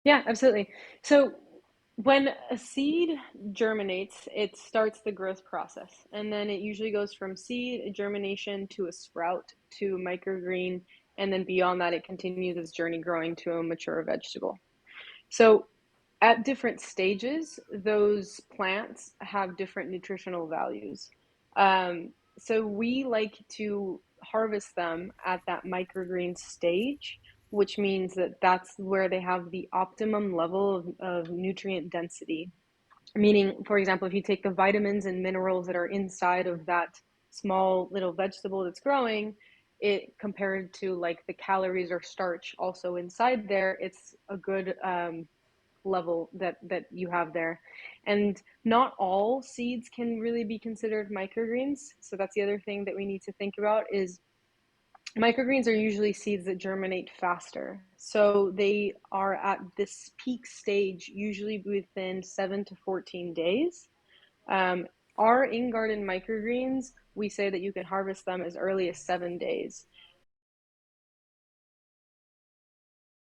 Yeah, absolutely. So when a seed germinates, it starts the growth process, and then it usually goes from seed germination to a sprout to microgreen, and then beyond that, it continues its journey growing to a mature vegetable. So at different stages, those plants have different nutritional values. So we like to harvest them at that microgreen stage, which means that that's where they have the optimum level of nutrient density. Meaning, for example, if you take the vitamins and minerals that are inside of that small little vegetable that's growing, it compared to like the calories or starch also inside there, it's a good level that you have there. And not all seeds can really be considered microgreens. So that's the other thing that we need to think about is microgreens are usually seeds that germinate faster. So they are at this peak stage usually within 7 to 14 days. Um, our in garden microgreens, we say that you can harvest them as early as 7 days.